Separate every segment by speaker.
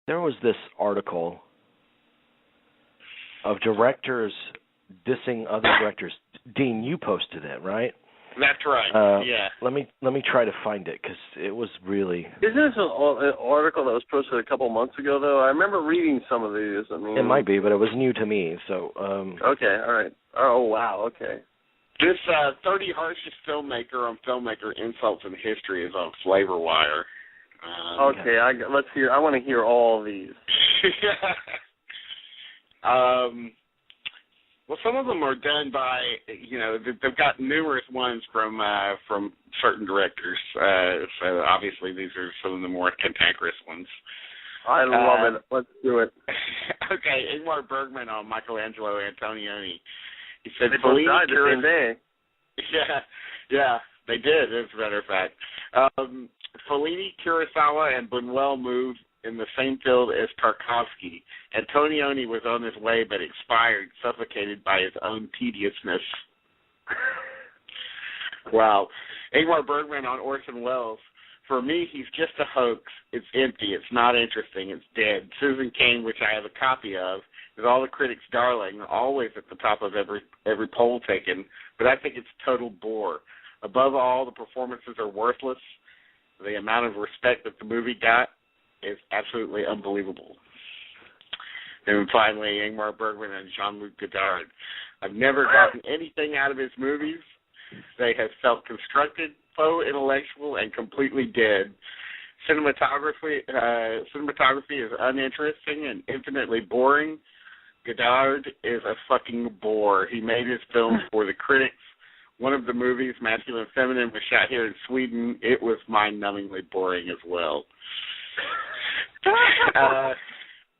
Speaker 1: there was this article of directors dissing other directors. Dean, you posted it, right?
Speaker 2: That's right. Yeah.
Speaker 1: Let me try to find it because it was really.
Speaker 3: Isn't this an article that was posted a couple months ago, though? I remember reading some of these. I mean,
Speaker 1: it might be, but it was new to me. So.
Speaker 3: Okay. All right. Oh wow. Okay.
Speaker 2: This 30 harshest filmmaker on filmmaker insults in history is on Flavor Wire.
Speaker 3: Okay. Let's hear. I want to hear all of these.
Speaker 2: Well, some of them are done by, they've got numerous ones from certain directors. So obviously these are some of the more cantankerous ones.
Speaker 3: I love it. Let's do it.
Speaker 2: Okay, Ingmar Bergman on Michelangelo Antonioni. He said,
Speaker 3: they both died the same day.
Speaker 2: Yeah, they did, as a matter of fact. Fellini, Kurosawa, and Buñuel moved in the same field as Tarkovsky. Antonioni was on his way but expired, suffocated by his own tediousness. Wow. Ingmar Bergman on Orson Welles. For me, he's just a hoax. It's empty. It's not interesting. It's dead. Susan Cain, which I have a copy of, is all the critics' darling, always at the top of every poll taken, but I think it's total bore. Above all, the performances are worthless. The amount of respect that the movie got is absolutely unbelievable. And finally, Ingmar Bergman and Jean-Luc Godard. I've never gotten anything out of his movies. They have felt constructed, faux intellectual, and completely dead. Cinematography is uninteresting and infinitely boring. Godard is a fucking bore. He made his films for the critics. One of the movies, Masculine and Feminine, was shot here in Sweden. It was mind-numbingly boring as well.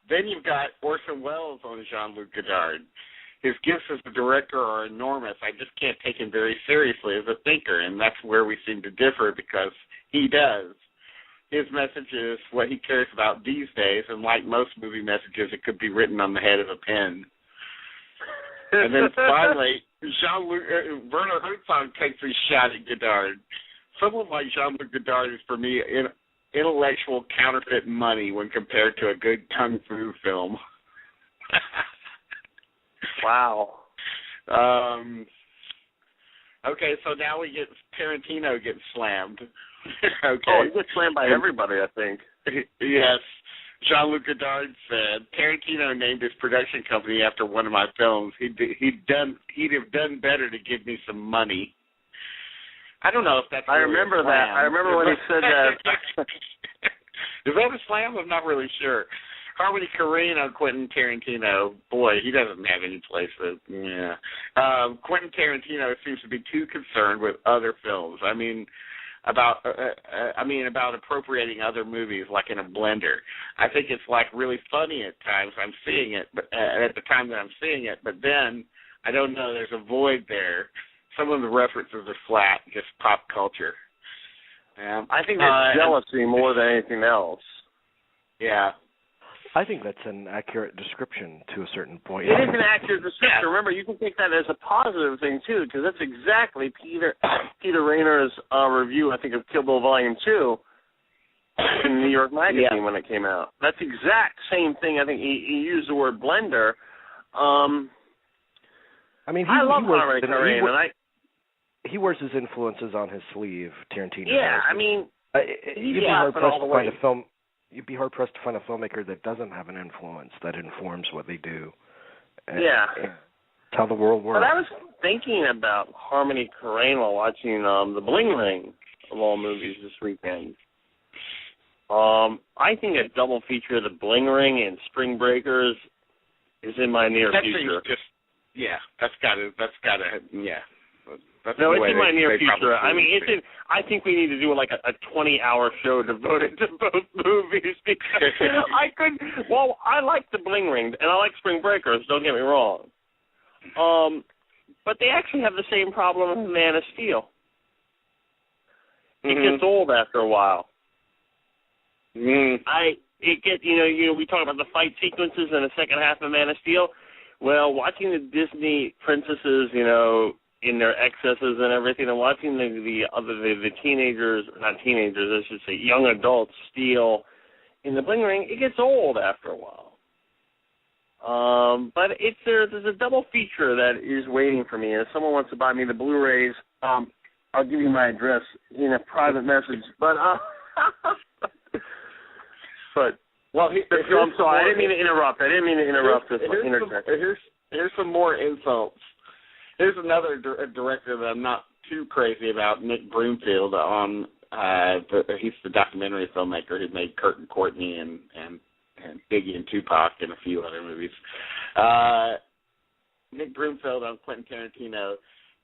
Speaker 2: Then you've got Orson Welles on Jean-Luc Godard. His gifts as a director are enormous. I just can't take him very seriously as a thinker, and that's where we seem to differ because he does. His message is what he cares about these days, and like most movie messages, it could be written on the head of a pen. And then finally, Werner Herzog takes a shot at Godard. Someone like Jean-Luc Godard is, for me, intellectual counterfeit money when compared to a good kung fu film.
Speaker 3: Wow.
Speaker 2: Okay, so now we get Tarantino gets slammed. Okay.
Speaker 3: Oh, he gets slammed by everybody, I think.
Speaker 2: Yes. Jean-Luc Godard said, Tarantino named his production company after one of my films. He'd have done better to give me some money. I don't know if that's.
Speaker 3: I remember that. I remember when he said that.
Speaker 2: Is that a slam? I'm not really sure. Harmony Korine on Quentin Tarantino. Boy, he doesn't have any place. Yeah. Quentin Tarantino seems to be too concerned with other films. About appropriating other movies like in a blender. I think it's like really funny at times. I'm seeing it, but at the time that I'm seeing it, but then I don't know. There's a void there. Some of the references are flat, just pop culture.
Speaker 3: I think it's jealousy more than anything else.
Speaker 2: Yeah.
Speaker 1: I think that's an accurate description to a certain point.
Speaker 3: It is an accurate description. Yeah. Remember, you can take that as a positive thing, too, because that's exactly Peter Rainer's review, I think, of Kill Bill Volume 2 in New York Magazine when it came out. That's the exact same thing. I think he used the word blender. I love Harmony Korine, and
Speaker 1: he wears his influences on his sleeve, Tarantino.
Speaker 3: Yeah,
Speaker 1: you'd be hard-pressed to find a filmmaker that doesn't have an influence that informs what they do. And it's how the world works.
Speaker 3: But I was thinking about Harmony Korine while watching The Bling Ring of all movies this weekend. I think a double feature of The Bling Ring and Spring Breakers is in my near future.
Speaker 2: That's gotta.
Speaker 3: No, it's in my near future. I think we need to do like a 20-hour show devoted to both movies because I like The Bling Ring and I like Spring Breakers, don't get me wrong. But they actually have the same problem with Man of Steel. It gets old after a while. We talk about the fight sequences in the second half of Man of Steel. Well, watching the Disney princesses, in their excesses and everything, and watching the teenagers, not teenagers, I should say, young adults steal, in the bling ring, it gets old after a while. But there's a double feature that is waiting for me. And if someone wants to buy me the Blu-rays, I'll give you my address in a private message. But I'm sorry. I didn't mean to interrupt.
Speaker 2: Here's some more insults. Here's another director that I'm not too crazy about, Nick Broomfield. He's the documentary filmmaker who made Kurt and Courtney and Biggie and Tupac and a few other movies. Nick Broomfield on Quentin Tarantino.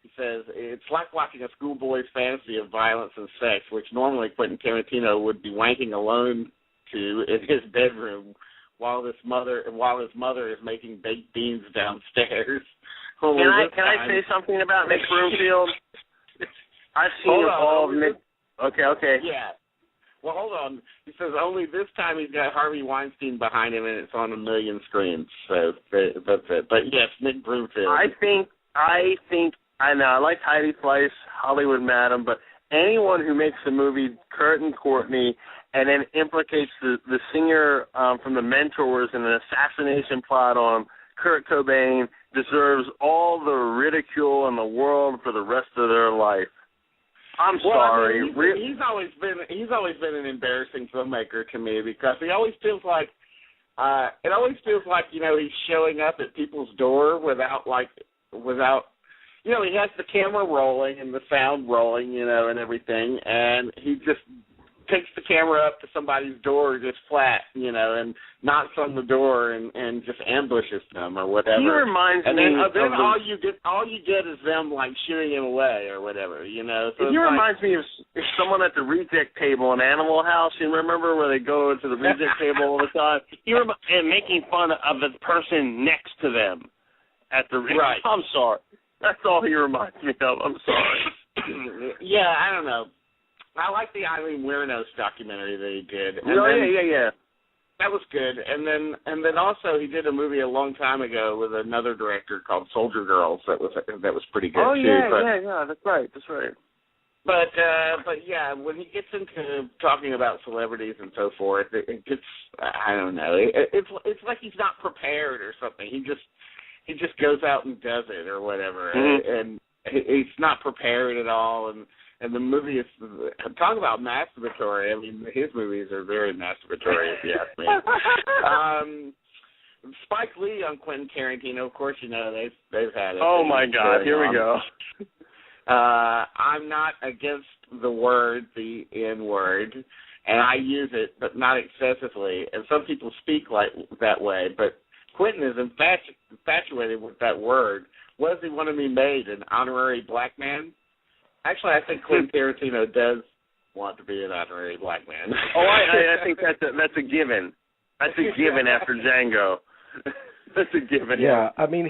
Speaker 2: He says, it's like watching a schoolboy's fantasy of violence and sex, which normally Quentin Tarantino would be wanking alone to in his bedroom while his mother is making baked beans downstairs.
Speaker 3: Can I say something about Nick Broomfield? I've seen all of Nick. Okay.
Speaker 2: Yeah. Well, hold on. He says only this time he's got Harvey Weinstein behind him, and it's on 1 million screens. So that's it. But yes, Nick Broomfield. I know. I like Heidi Fleiss, Hollywood Madam, but anyone who makes a movie, Kurt and Courtney, and then implicates the singer from The Mentors in an assassination plot on Kurt Cobain deserves all the ridicule in the world for the rest of their life. I'm sorry. I mean, he's always been an embarrassing filmmaker to me because he always feels like he's showing up at people's door without he has the camera rolling and the sound rolling, and everything, and he just takes the camera up to somebody's door just flat, and knocks on the door and just ambushes them or whatever.
Speaker 3: He reminds me.
Speaker 2: And then all you get is them like shooing him away or whatever, So
Speaker 3: he reminds me of someone at the reject table in Animal House. You remember where they go to the reject table all the time? And making fun of the person next to them at the
Speaker 2: right.
Speaker 3: I'm sorry. That's all he reminds me of. I'm sorry.
Speaker 2: Yeah, I don't know. I like the Eileen Wuornos documentary that he did.
Speaker 3: Yeah.
Speaker 2: That was good. And then also he did a movie a long time ago with another director called Soldier Girls that was pretty good too.
Speaker 3: Yeah, that's right.
Speaker 2: But yeah, when he gets into talking about celebrities and so forth, it gets, I don't know. It's like he's not prepared or something. He just goes out and does it or whatever, and he's not prepared at all. And the movie is, talk about masturbatory. I mean, his movies are very masturbatory, if you ask me. Spike Lee on Quentin Tarantino, of course, they've had it.
Speaker 3: Oh my God, here we go.
Speaker 2: I'm not against the N-word, and I use it, but not excessively. And some people speak like that way, but Quentin is infatuated with that word. What does he want to be made, an honorary black man? Actually, I think Quentin Tarantino does want to be an honorary black man.
Speaker 3: I think that's a given. That's a given after Django. That's a given.
Speaker 1: Yeah, I mean,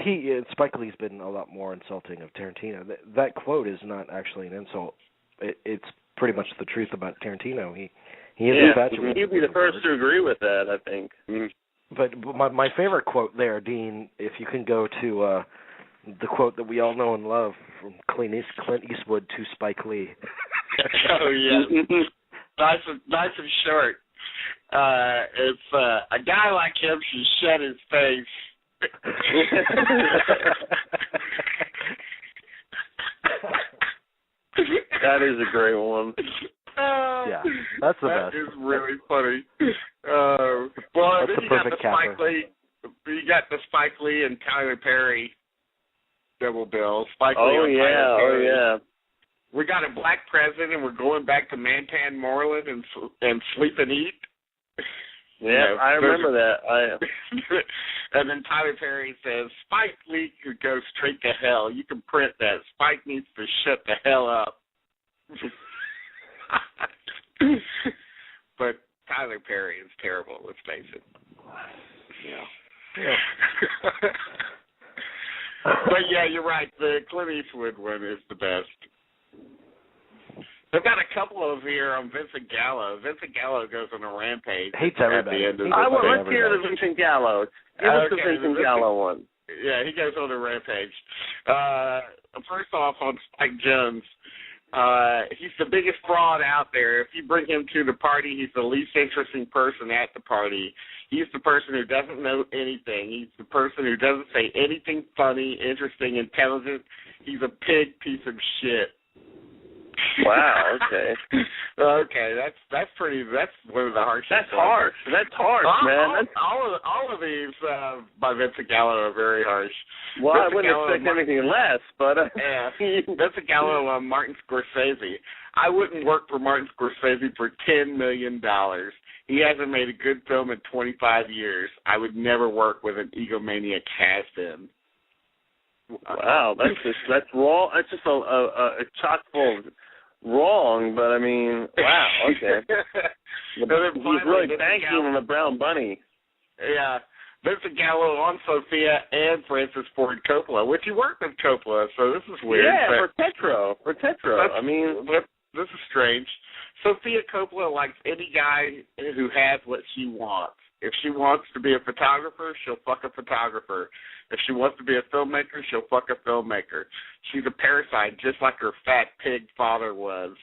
Speaker 1: Spike Lee's been a lot more insulting of Tarantino. That quote is not actually an insult. It's pretty much the truth about Tarantino. He is infatuated.
Speaker 3: He'd be the first to agree with that, I think.
Speaker 1: But my favorite quote there, Dean, if you can go to the quote that we all know and love from Clint Eastwood to Spike Lee.
Speaker 2: Oh, yeah. Nice and short. It's a guy like him should shut his face.
Speaker 3: That is a great one.
Speaker 1: Yeah, that's the best.
Speaker 2: That is really funny.
Speaker 1: That's
Speaker 2: then
Speaker 1: the perfect capper.
Speaker 2: You got the Spike Lee and Tyler Perry double bill. Spike Lee and Tyler Perry.
Speaker 3: Yeah.
Speaker 2: We got a black president, and we're going back to Mantan Moreland and sleep and eat.
Speaker 3: Yeah, I remember that.
Speaker 2: And then Tyler Perry says, Spike Lee could go straight to hell. You can print that. Spike needs to shut the hell up. But Tyler Perry is terrible, let's face it. Yeah. But yeah, you're right. The Clint Eastwood one is the best. They've got a couple of here on Vincent Gallo. Vincent Gallo goes on a rampage.
Speaker 1: Hates everybody.
Speaker 2: At the end of
Speaker 3: let's hear the Vincent Gallo. Give us the Vincent Gallo one.
Speaker 2: Yeah, he goes on a rampage. First off, on Spike Jones, He's the biggest fraud out there. If you bring him to the party, he's the least interesting person at the party. He's the person who doesn't know anything. He's the person who doesn't say anything funny, interesting, intelligent. He's a pig piece of shit.
Speaker 3: Wow. Okay.
Speaker 2: Okay. That's one of the harshest.
Speaker 3: That's harsh. That's harsh, man.
Speaker 2: All of these by Vincent Gallo are very harsh.
Speaker 3: Well, Vincent I wouldn't expect anything less, but
Speaker 2: yeah. Vincent Gallo, Martin Scorsese. I wouldn't work for Martin Scorsese for $10 million. He hasn't made a good film in 25 years. I would never work with an egomaniac has-been.
Speaker 3: Wow, that's wrong. That's just a chock full of wrong, but I mean, wow, okay. He's really banking on the brown bunny.
Speaker 2: Yeah, Vincent Gallo on Sophia and Francis Ford Coppola, which he worked with Coppola, so this is weird.
Speaker 3: Yeah, for Tetro. I mean,
Speaker 2: this is strange. Sophia Coppola likes any guy who has what she wants. If she wants to be a photographer, she'll fuck a photographer. If she wants to be a filmmaker, she'll fuck a filmmaker. She's a parasite, just like her fat pig father was.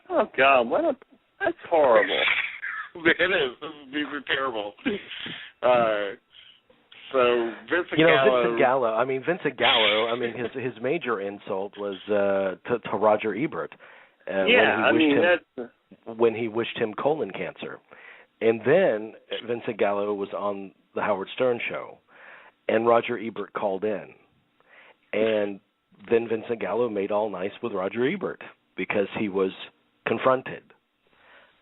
Speaker 3: Oh, God, that's horrible.
Speaker 2: It is. These are terrible. So Vincent Gallo.
Speaker 1: Vincent Gallo. His major insult was to Roger Ebert. When he wished him colon cancer. And then Vincent Gallo was on the Howard Stern show, and Roger Ebert called in. And then Vincent Gallo made all nice with Roger Ebert because he was confronted.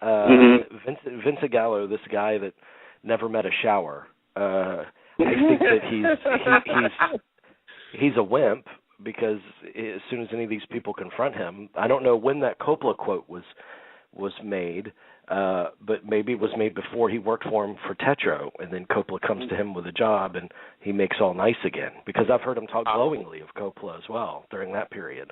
Speaker 1: Vincent Gallo, this guy that never met a shower, I think that he's a wimp because as soon as any of these people confront him, I don't know when that Coppola quote was made, but maybe it was made before he worked for him for Tetro, and then Coppola comes to him with a job and he makes all nice again, because I've heard him talk glowingly of Coppola as well during that period.